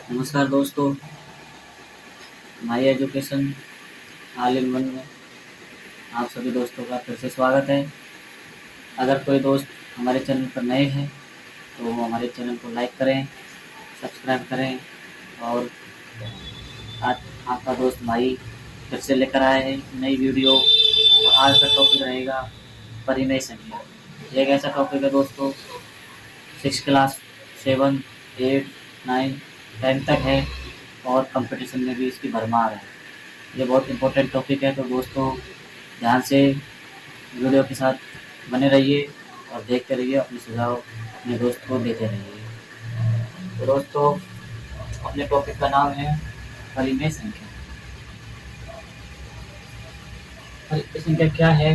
नमस्कार दोस्तों, my education all in one में आप सभी दोस्तों का फिर से स्वागत है। अगर कोई दोस्त हमारे चैनल पर नए हैं तो हमारे चैनल को लाइक करें, सब्सक्राइब करें। और आज आपका दोस्त भाई फिर से लेकर आया है नई वीडियो। और आज का टॉपिक रहेगा परिमेय संख्या। ये एक ऐसा टॉपिक है दोस्तों, 6 क्लास 7, 8, 9, 10 तक है और कंपटीशन में भी इसकी भरमार है। ये बहुत इम्पोर्टेंट टॉपिक है, तो दोस्तों ध्यान से वीडियो के साथ बने रहिए और देखते रहिए, अपने सुझाव अपने दोस्त को देते रहिए। तो दोस्तों, अपने टॉपिक का नाम है परिमेय संख्या। परिमेय संख्या क्या है,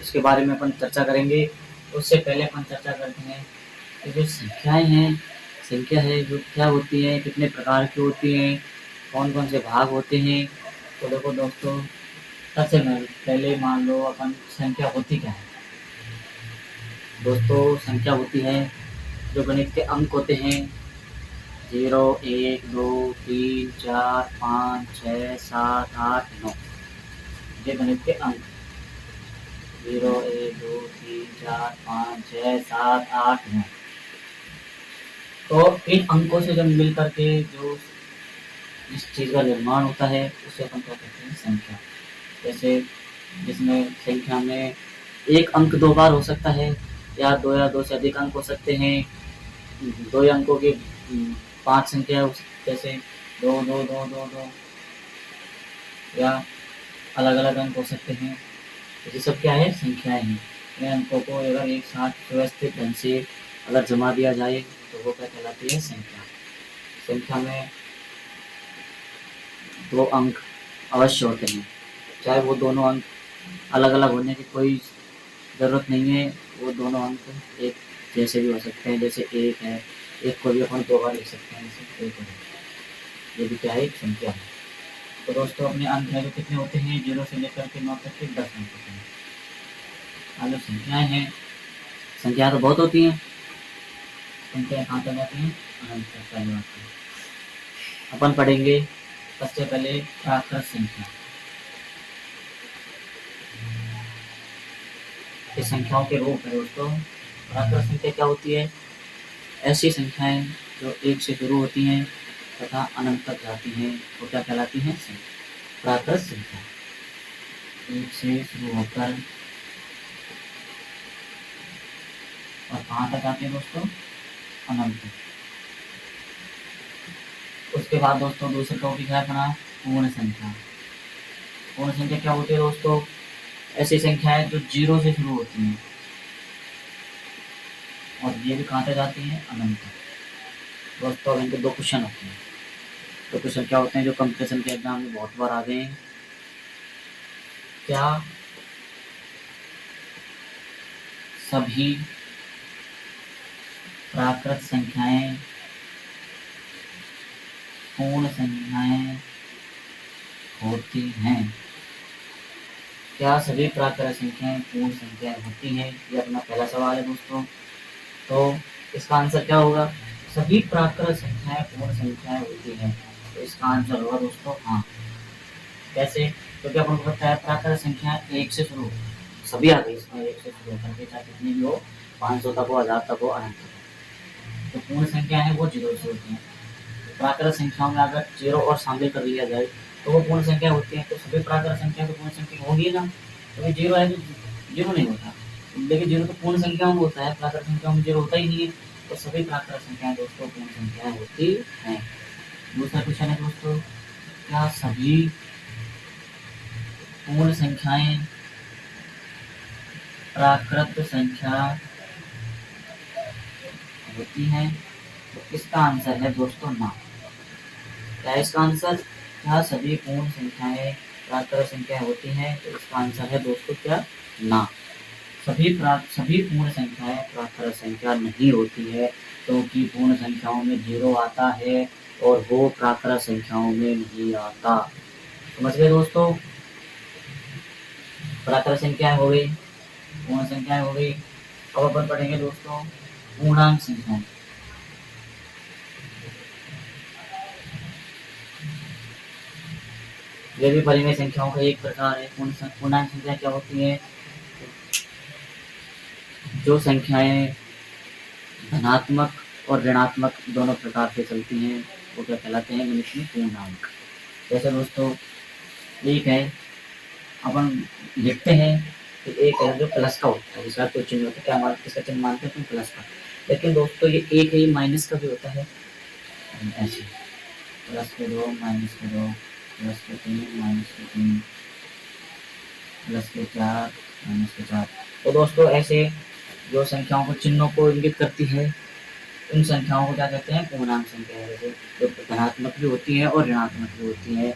इसके बारे में अपन चर्चा करेंगे। उससे पहले अपन चर्चा करते हैं कि जो संख्याएं हैं, संख्या है जो क्या होती है, कितने प्रकार की होती हैं, कौन कौन से भाग होते हैं। तो देखो दोस्तों, सबसे पहले मान लो अपन संख्या होती क्या है। दोस्तों संख्या होती है जो गणित के अंक होते हैं, 0, 1, 2, 3, 4, 5, 6, 7, 8, 9। ये गणित के अंक 0, 1, 2, 3, 4, 5, 6, 7, 8, 9। तो इन अंकों से जब मिल करके जो इस चीज़ का निर्माण होता है उसे अपन क्या कहते हैं, संख्या। जैसे जिसमें संख्या में एक अंक 2 बार हो सकता है, या 2 से अधिक अंक हो सकते हैं। 2 अंकों के 5 संख्या जैसे 2, 2, 2, 2, 2, या अलग अलग अंक हो सकते हैं। तो ये सब क्या है, संख्याएं हैं। इन अंकों को अगर एक साथ व्यवस्थित ढंग से अगर जमा दिया जाए तो वो क्या कहलाती है, संख्या। संख्या में 2 अंक अवश्य होते हैं, चाहे वो दोनों अंक अलग अलग होने की कोई ज़रूरत नहीं है। वो दोनों अंक एक जैसे भी हो सकते हैं। जैसे 1 है, 1 को भी अपन 2 बार लिख सकते हैं, जैसे 1 है। ये भी क्या है, एक संख्या है। तो दोस्तों अपने अंक है जो कितने होते हैं, 0 से लेकर के 9 तक के 10 अंक होते हैं। अब जो संख्याएं हैं, संख्या तो बहुत होती हैं। संख्याएं कहाँ तक जाती हैं, अनंत तक पहले बात करें। अपन पढ़ेंगे सबसे पहले प्राकृत संख्या। ये संख्याओं के रूप है दोस्तों। प्राकृत संख्या क्या होती है, ऐसी संख्याएं जो 1 से शुरू होती हैं तथा अनंत तक जाती हैं, वो क्या कहलाती हैं, प्राकृत संख्या। 1 से शुरू होकर और कहाँ तक आती है दोस्तों, अनंत। उसके बाद दोस्तों दूसरा टॉपिक है अपना पूर्ण संख्या। पूर्ण संख्या क्या होती है दोस्तों, ऐसी संख्याएं जो 0 से शुरू होती हैं और ये भी कहाँ तक जाती हैं, अनंत तक। दोस्तों इनके 2 क्वेश्चन होते हैं। 2 क्वेश्चन क्या होते हैं जो कंपटीशन के एग्जाम में बहुत बार आ गए हैं। क्या सभी प्राकृत संख्याएं पूर्ण संख्याएं होती हैं? क्या सभी प्राकृत संख्याएं पूर्ण संख्याएं होती हैं, ये अपना पहला सवाल है दोस्तों। तो इसका आंसर क्या होगा, सभी प्राकृत संख्याएं पूर्ण संख्याएं होती हैं। तो इसका आंसर होगा दोस्तों हाँ। कैसे, क्योंकि अपन को पता है प्राकृत संख्या 1 से शुरू, सभी आ गई इसमें 1 से शुरू होकर के, चाहे कितनी भी हो, 500 तक हो, 1000 तक हो, अनंत तक हो। तो पूर्ण संख्या है वो 0 से होती है। प्राकृत संख्याओं में अगर 0 और शामिल कर लिया जाए तो वो पूर्ण संख्या होती है। तो सभी प्राकृत संख्या तो पूर्ण संख्या होगी ना, तो 0 है तो 0 नहीं होता। लेकिन 0 तो पूर्ण संख्याओं में होता है, प्राकृत संख्याओं में 0 होता ही नहीं है। तो सभी प्राकृत संख्याएं दोस्तों पूर्ण संख्याएं होती हैं। दूसरा क्वेश्चन है दोस्तों, क्या सभी पूर्ण संख्याएं प्राकृत संख्या होती हैं? तो इसका आंसर है दोस्तों ना। क्या है इसका आंसर, क्या सभी पूर्ण संख्याएं प्राकृत संख्या होती हैं? तो इसका आंसर है दोस्तों क्या, ना। सभी पूर्ण संख्याएं प्राकृत संख्या नहीं होती है, क्योंकि पूर्ण संख्याओं में 0 आता है और वो प्राकृत संख्याओं में नहीं आता। समझ गए दोस्तों, प्राकृत संख्याएं हो गई, पूर्ण संख्याएं हो गई। अब अपन पढ़ेंगे दोस्तों पूर्णांक संख्याएं। ये भी परिमेय संख्याओं का एक प्रकार है। पूर्णांक संख्या क्या होती है? जो संख्याएं धनात्मक और ऋणात्मक दोनों प्रकार से चलती हैं वो क्या कहलाते हैं? गणित में पूर्णांक। जैसे दोस्तों एक है, अपन लिखते हैं कि एक है जो प्लस का होता है, जिसका कोई चिन्ह होता है, क्या मानते, किसका चिन्ह मानते हैं? तुम प्लस का। लेकिन दोस्तों ये एक है, माइनस का भी होता है ऐसे, प्लस के दो, माइनस के दो, प्लस के तीन, माइनस के तीन, प्लस के चार, माइनस के चार। तो दोस्तों ऐसे जो संख्याओं को, चिन्हों को इंगित करती है, उन संख्याओं को क्या कहते हैं? पूर्णांक संख्या। जैसे जो धनात्मक भी होती है और ऋणात्मक भी होती है,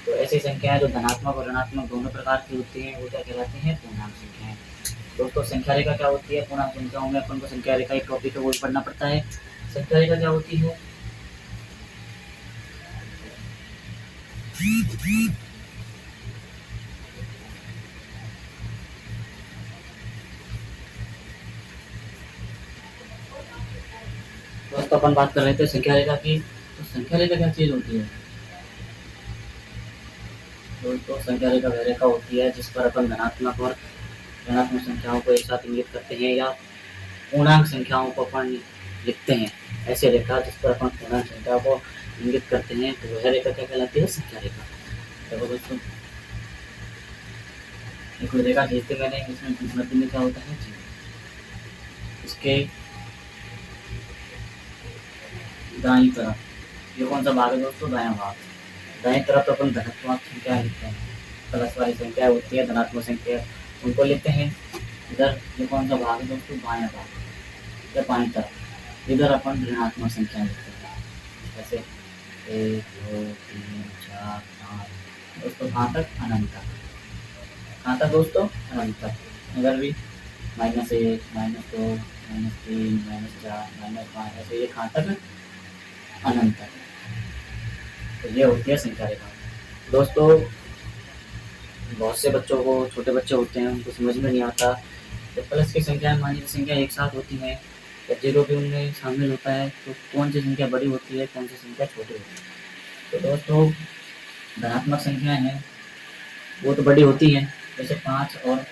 तो ऐसी संख्याएं जो धनात्मक और ऋणात्मक दोनों प्रकार की होती हैं वो क्या कहलाती हैं? पूर्णांक संख्याएं। दोस्तों संख्या रेखा क्या होती है? पूर्णांक संख्याओं में अपन को संख्या रेखा एक टॉपिक है, वो पढ़ना पड़ता है। संख्या रेखा क्या होती है? दोस्तों अपन बात कर रहे थे संख्या रेखा की, तो संख्या रेखा क्या चीज होती है? दोस्तों संख्या रेखा वह रेखा होती है जिस पर अपन धनात्मक और ऋणात्मक संख्याओं को एक साथ इंगित करते हैं, या पूर्णांक संख्याओं को अपन लिखते हैं। ऐसे रेखा जिस पर अपन पूर्णांक संख्या को इंगित करते हैं, तो वह रेखा क्या कहलाती है? संख्या रेखा। देखो दोस्तों, एक रेखा खींचते मैंने, इसमें मध्य में क्या होता है? जीरो। इसके दाईं तरफ ये कौन सा भाग है दोस्तों? दायां भाग। दाईं तरफ अपन धनात्मक संख्या लिखते हैं, प्लस वाली संख्या होती है, धनात्मक संख्या उनको लिखते हैं। इधर ये कौन सा भाग है दोस्तों? बायां भाग या बाईं तरफ, इधर अपन ऋणात्मक संख्या लिखते हैं। जैसे 1 2 3 4 5। दोस्तों कहाँ तक? अनंत तक। कहाँ तक दोस्तों? अनंत तक। इधर भी -1 -2 -3 -4 -5, ऐसे ये कहाँ तक? अनंत तक। तो ये होती है संख्या रेखा। दोस्तों बहुत से बच्चों को, छोटे बच्चे होते हैं, उनको समझ में नहीं आता, तो प्लस की संख्या मानी संख्या एक साथ होती है, तो जीरो भी उनमें शामिल होता है, तो कौन सी संख्या बड़ी होती है, कौन सी संख्या छोटी होती है? तो दोस्तों धनात्मक संख्याएं हैं वो तो बड़ी होती हैं, जैसे 5 और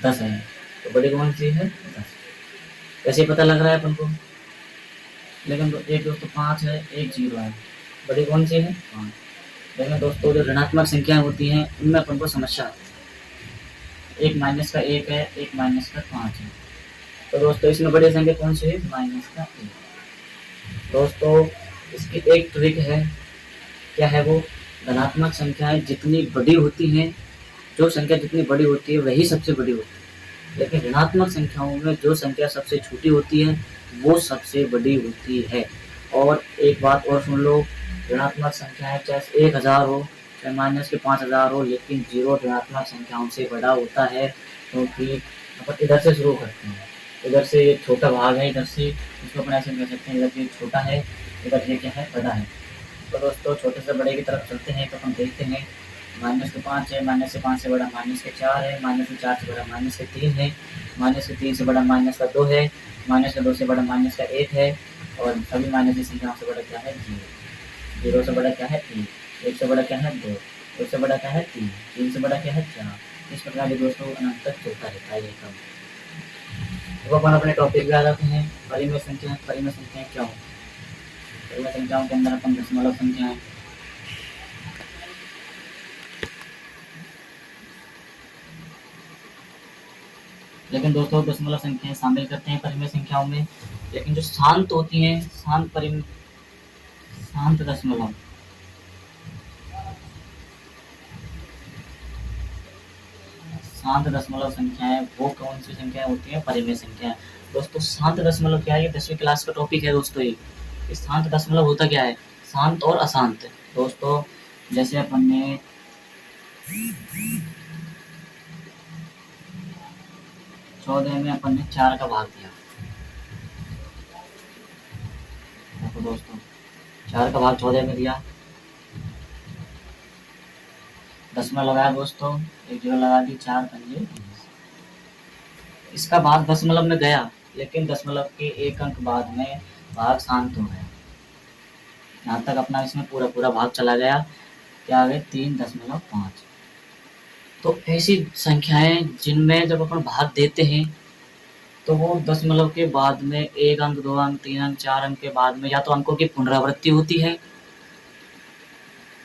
10 है, तो बड़ी कौन सी है? 10। कैसे पता लग रहा है अपन को? लेकिन एक दोस्तों 5 है, एक 0 है, बड़ी कौन सी है? 5। लेकिन दोस्तों जो ऋणात्मक संख्याएं होती हैं उनमें अपन को समस्या आती है। एक माइनस का 1 है, एक माइनस का 5 है, तो दोस्तों इसमें बड़ी संख्या कौन सी है? माइनस का 1। दोस्तों इसकी एक ट्रिक है, क्या है वो? धनात्मक संख्याएं जितनी बड़ी होती हैं, जो संख्या जितनी बड़ी होती है वही सबसे बड़ी होती है, लेकिन ऋणात्मक संख्याओं में जो संख्या सबसे छोटी होती है वो सबसे बड़ी होती है। और एक बात और सुन लो, ऋणात्मक संख्याएं चाहे 1000 हो, चाहे माइनस के 5000 हो, लेकिन जीरो ऋणात्मक संख्याओं से बड़ा होता है, क्योंकि अपन इधर से शुरू करते हैं, इधर से ये छोटा भाग है, इधर से इसको अपन ऐसे कह सकते हैं, इधर ये छोटा है, इधर ये क्या है? बड़ा है। तो दोस्तों छोटे से बड़े की तरफ चलते हैं, तो हम देखते हैं माइनस के 5 है, माइनस के 5 से बड़ा माइनस के 4 है, माइनस के 4 से बड़ा माइनस के 3 है, माइनस के 3 से बड़ा माइनस का 2 है, माइनस के 2 से बड़ा माइनस का 1 है, और सभी माइनस की संख्याओं से बड़ा क्या है? 0। 0 से बड़ा क्या है? 1। 1 से बड़ा क्या है? 2। 2 से बड़ा क्या है? 3। 3 से बड़ा क्या है? 4। इस प्रकार के दोस्तों अनंत तक चलता रहता है ये सब। तो अपन अपने टॉपिक पे आ जाते हैं, परिमेय संख्या। परिमेय संख्याएं क्या होती है? परिमेय संख्याओं के अंदर अपन दशमलव संख्याएं, लेकिन दोस्तों दशमलव संख्याएं शामिल करते हैं परिमेय संख्याओं में, लेकिन जो शांत होती हैं, शांत दशमलव, शांत दशमलव संख्याएं वो कौन सी संख्याएं होती हैं? परिमेय संख्याएं। दोस्तों शांत दशमलव क्या है? ये 10वीं क्लास का टॉपिक है दोस्तों। ये शांत दशमलव होता क्या है? शांत और अशांत। दोस्तों जैसे अपन ने 14 में अपन ने 4 का भाग दिया, देखो दोस्तों 4 का भाग 14 में दिया, दशमलव लगाया दोस्तों, एक जगह लगा दी, 4 पंजे 20। इसका भाग दशमलव में गया, लेकिन दशमलव के एक अंक बाद में भाग शांत हो गया। यहाँ तक अपना इसमें पूरा पूरा भाग चला गया, क्या आ गए 3.5। तो ऐसी संख्याएं जिनमें जब अपन भाग देते हैं तो वो दशमलव के बाद में 1 अंक, 2 अंक, 3 अंक, 4 अंक के बाद में या तो अंकों की पुनरावृत्ति होती है।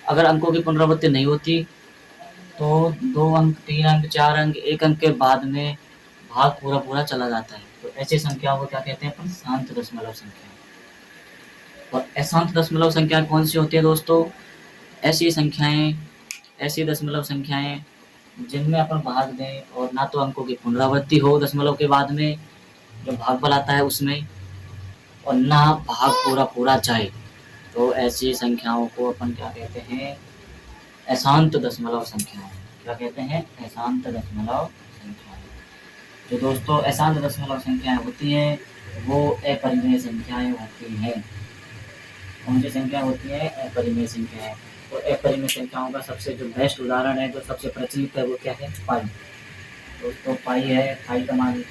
अगर अंकों की पुनरावृत्ति नहीं होती तो 2 अंक, 3 अंक, 4 अंक, 1 अंक के बाद में भाग पूरा चला जाता है। तो ऐसी संख्या को क्या कहते हैं अपन? शांत दशमलव संख्या। और अशांत दशमलव संख्या कौन सी होती है दोस्तों? ऐसी दशमलव संख्याएं जिनमें अपन भाग दें और ना तो अंकों की पुनरावृत्ति हो दशमलव के बाद में जो भागफल आता है उसमें, और ना भाग पूरा जाए, तो ऐसी संख्याओं को अपन क्या कहते हैं? अशांत दशमलव संख्याएं। क्या कहते हैं? अशांत दशमलव संख्याएं। जो दोस्तों अशांत दशमलव संख्याएं होती हैं वो अपरिमेय संख्याएं होती हैं। कौन सी संख्या होती है? अपरिमेय संख्याएं। तो अपरिमेय संख्याओं का सबसे जो बेस्ट उदाहरण है, जो सबसे प्रचलित है, वो क्या है? पाई। दोस्तों पाई है, पाई का मान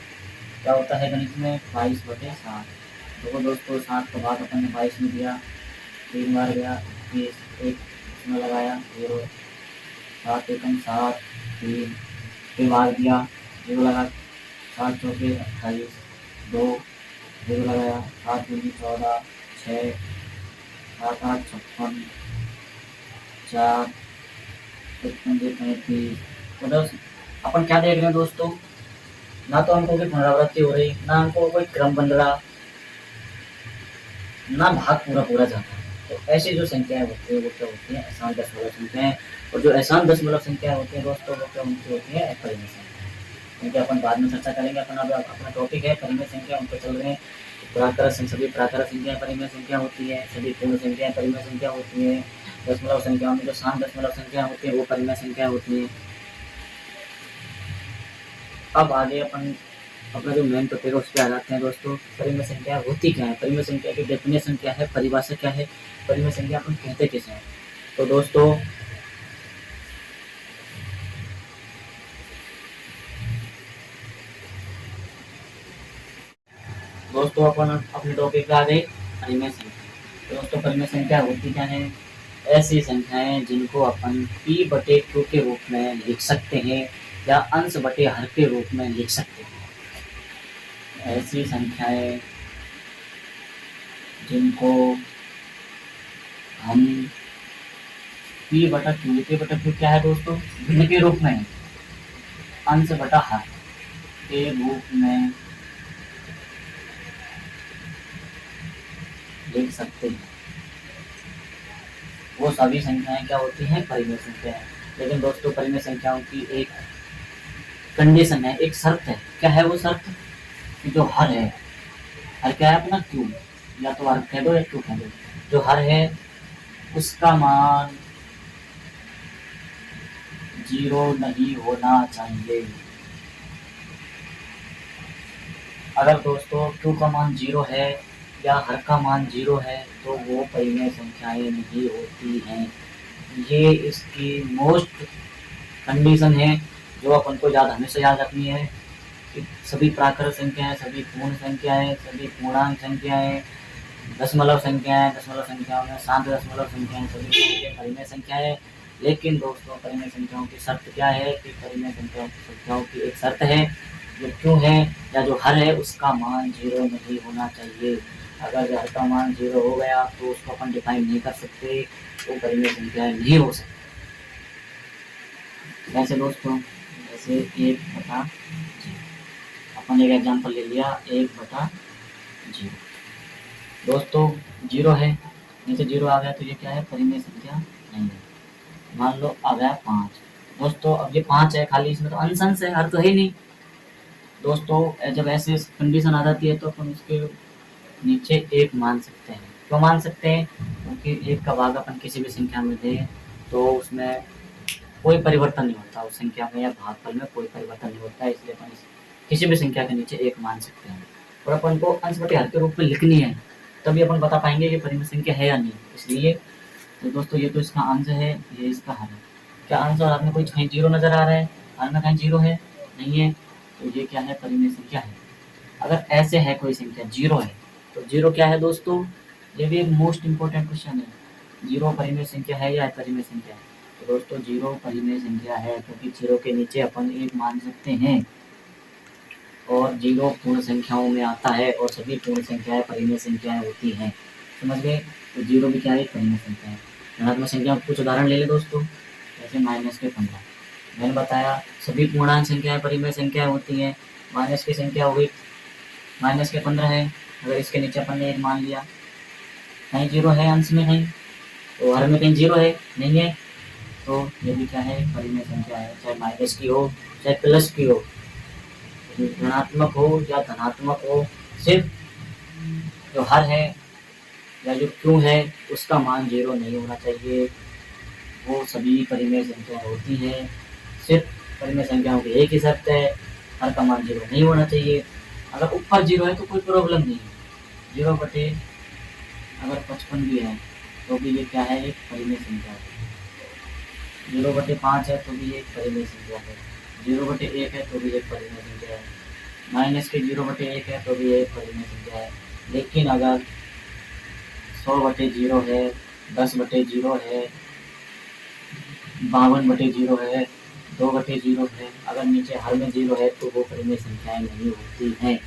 क्या होता है गणित में? 22/7। देखो दोस्तों 7 का भाग अपन ने 22 में दिया, 3 बार गया 21, एक इसमें लगाया 0, 7 एकम 7, 3 फिर भाग दिया 0 लगा, 7 चौके 28, 2 0 लगाया, 7 दूनी 14, 6, 7 8 56, 4 55 35। तो दस अपन क्या देख रहे हैं दोस्तों? ना तो अंकों की पुनरावृत्ति हो रही, ना अंकों का कोई क्रम बन रहा, ना भाग पूरा जाता है। तो ऐसी जो संख्याएं होती है वो क्या होती है? अशांत दशमलव संख्याएं। और जो अशांत दशमलव संख्याएं होती है दोस्तों वो क्या उनकी होती है? अपरिमेय संख्या। क्योंकि अपन बाद में चर्चा करेंगे। अपन अब अपना टॉपिक है परिमेय संख्या, उन पर चल रहे हैं। सभी प्राकृत संख्याएं परिमेय संख्या होती है, सभी पूर्ण संख्याएं परिमेय संख्या होती है। दशमलव संख्याओं में जो शांत दशमलव संख्या होती है वो परिमेय संख्या होती है। अब आगे अपन अपना जो मेन टॉपिक है उस पर आ जाते हैं दोस्तों। परिमेय संख्या होती क्या है? परिमेय संख्या की डेफिनेशन क्या है? परिभाषा क्या है? परिमेय संख्या अपन कहते किसे हैं? तो दोस्तों अपन अपने टॉपिक पे आ गए परिमेय संख्या। तो दोस्तों परिमेय संख्या होती क्या है? ऐसी संख्याएं जिनको अपन p/q के रूप में लिख सकते हैं या अंश बटे हर के रूप में लिख सकते हैं। ऐसी संख्याएं जिनको हम p/q क्या है दोस्तों? भिन्न के रूप में, अंश बटा हर के रूप में लिख सकते हैं, वो सभी संख्याएं क्या होती हैं? परिमेय संख्याएं। लेकिन दोस्तों परिमेय संख्याओं की एक कंडीशन है, एक शर्त है। क्या है वो शर्त? कि जो हर है, हर क्या है अपना? क्यू, या तो हर कह दो या क्यू कह दो। जो हर है उसका मान 0 नहीं होना चाहिए। अगर दोस्तों क्यू का मान 0 है या हर का मान 0 है तो वो परिमेय संख्याएं नहीं होती हैं। ये इसकी मोस्ट कंडीशन है जो अपन को हमेशा याद रखनी है कि सभी प्राकृत संख्याएं, सभी पूर्ण संख्याएं, सभी पूर्णांक संख्याएं, दशमलव संख्याओं में शांत दशमलव संख्याएं, सभी परिमेय संख्याएं। लेकिन दोस्तों परिमेय संख्याओं की शर्त क्या है? कि परिमेय संख्याओं की एक शर्त है, जो क्यों है या जो हर है उसका मान 0 नहीं होना चाहिए। अगर हर का मान 0 हो गया तो उसको अपन डिफाइन नहीं कर सकते, तो परिमेय संख्याएं नहीं हो सकती। वैसे दोस्तों जैसे 1/0 अपन एक एग्जांपल ले लिया, 1/0। दोस्तों 0 है, नीचे 0 आ गया तो ये क्या है? परिमेय संख्या नहीं है। मान लो आ गया 5। दोस्तों अब ये 5 है, खाली इसमें तो अंश है, हर तो है नहीं। दोस्तों जब ऐसे कंडीशन आ जाती है तो अपन उसके नीचे 1 मान सकते हैं। क्यों मान सकते हैं? क्योंकि 1 का भाग अपन किसी भी संख्या में दें तो उसमें कोई परिवर्तन नहीं होता, उस संख्या में या भागफल में कोई परिवर्तन नहीं होता है, इसलिए अपन किसी भी संख्या के नीचे 1 मान सकते हैं। और अपन को अंश बटे हर के रूप में लिखनी है, तभी अपन बता पाएंगे कि परिमेय संख्या है या नहीं। इसलिए तो दोस्तों ये तो इसका अंश है, ये इसका हर है। क्या अंश और हर में कोई कहीं 0 नजर आ रहा है? हर में कहीं 0 है? नहीं है, तो ये क्या है? परिमेय संख्या है। अगर ऐसे है कोई संख्या 0 है तो 0 क्या है दोस्तों? ये भी एक मोस्ट इंपॉर्टेंट क्वेश्चन है। 0 परिमेय संख्या है या अपरिमेय संख्या है? तो दोस्तों जीरो परिमेय संख्या है, क्योंकि जीरो के नीचे अपन एक मान सकते हैं, और जीरो पूर्ण संख्याओं में आता है, और सभी पूर्ण संख्याएं परिमेय संख्याएं होती हैं। समझ गए? तो जीरो भी क्या है? परिमेय संख्या है। धनात्मक संख्या कुछ उदाहरण ले लें दोस्तों, जैसे माइनस के 15। मैंने बताया सभी पूर्णांक संख्याएं परिमेय संख्याएं होती हैं। माइनस की संख्या हो गई, माइनस के 15 है, अगर इसके नीचे अपन ने एक मान लिया, कहीं जीरो है अंश में? नहीं। तो हर में कहीं जीरो है? नहीं है। तो ये भी क्या है? परिमेय संख्या है, चाहे माइनस की हो चाहे प्लस की हो, ऋणात्मक हो या धनात्मक हो, सिर्फ जो हर है या जो क्यों है उसका मान जीरो नहीं होना चाहिए। वो सभी परिमेय संख्याएं होती हैं। सिर्फ परिमेय संख्याओं की एक ही शर्त है, हर का मान जीरो नहीं होना चाहिए। अगर ऊपर जीरो है तो कोई प्रॉब्लम नहीं है। जीरो बटे अगर 55 भी है तो भी ये क्या है? एक परिमेय संख्या है। 0/5 है तो भी एक परिमेय संख्या है। 0/1 है तो भी एक परिमेय संख्या है। माइनस के 0/1 है तो भी एक परिमेय संख्या है। लेकिन अगर 100/0 है, 10/0 है, 52/0 है, 2/0 है, अगर नीचे हर में जीरो है तो वो परिमेय संख्याएं नहीं होती हैं,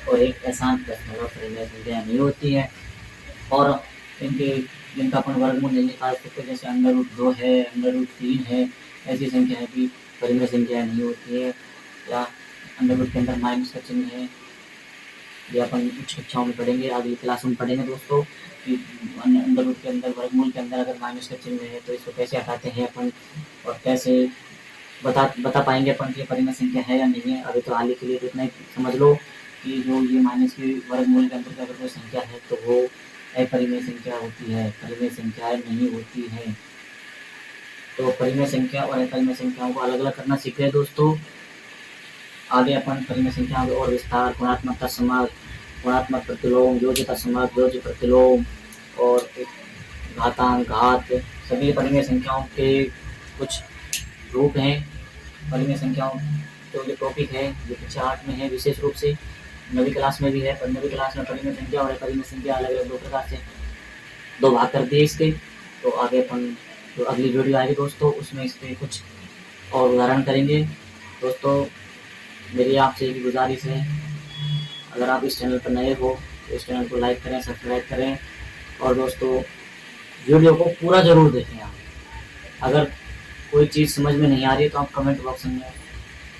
और एक अशांत दशमलव परिमेय संख्या नहीं होती है। और इनके जिनका अपन वर्गमूल नहीं निकाल सकते, जैसे √2 है, √3 है, ऐसी संख्याएं भी परिमेय संख्याएं नहीं होती है। या अंडर के अंदर माइनस का चिन्ह है, ये अपन कुछ कक्षाओं में पढ़ेंगे, अगली क्लास में पढ़ेंगे दोस्तों कि अंडर के अंदर वर्गमूल के अंदर अगर माइनस का चिन्ह है तो इसको कैसे हटाते हैं अपन, और कैसे बता पाएंगे अपन कि परिमेय संख्या है या नहीं है। अभी तो हाल ही के लिए तो इतना ही समझ लो कि जो ये माइनस की वर्गमूल के अंदर अगर कोई संख्या है तो वो अपरिमेय संख्या होती है, परिमेय संख्याएं नहीं होती है। तो परिमेय संख्या और अपरिमेय संख्याओं को अलग अलग करना सीख रहे दोस्तों। आगे अपन परिमेय संख्याओं और विस्तार, गुणात्मकता समक, गुणात्मक प्रतिलोम, योज्यता समक, योज्य प्रतिलोम और घातांक, घात, सभी परिमेय संख्याओं के कुछ रूप हैं। परिमेय संख्याओं तो ये टॉपिक है जो कक्षा 8 में है विशेष रूप से, 9वीं क्लास में भी है, पर 9वीं क्लास में परिमेय संख्या और अपरिमेय संख्या अलग अलग दो प्रकार से दो भाग कर दिए इसके। तो आगे अपन जो अगली वीडियो आएगी दोस्तों उसमें इसके कुछ और उदाहरण करेंगे। दोस्तों मेरी आपसे एक गुजारिश है, अगर आप इस चैनल पर नए हो तो इस चैनल को लाइक करें, सब्सक्राइब करें, और दोस्तों वीडियो को पूरा ज़रूर देखें। आप अगर कोई चीज़ समझ में नहीं आ रही तो आप कमेंट बॉक्स में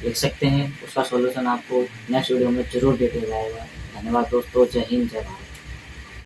लिख सकते हैं, उसका सॉल्यूशन आपको नेक्स्ट वीडियो में ज़रूर दे दिया जाएगा। धन्यवाद दोस्तों, जय हिंद, जय भारत।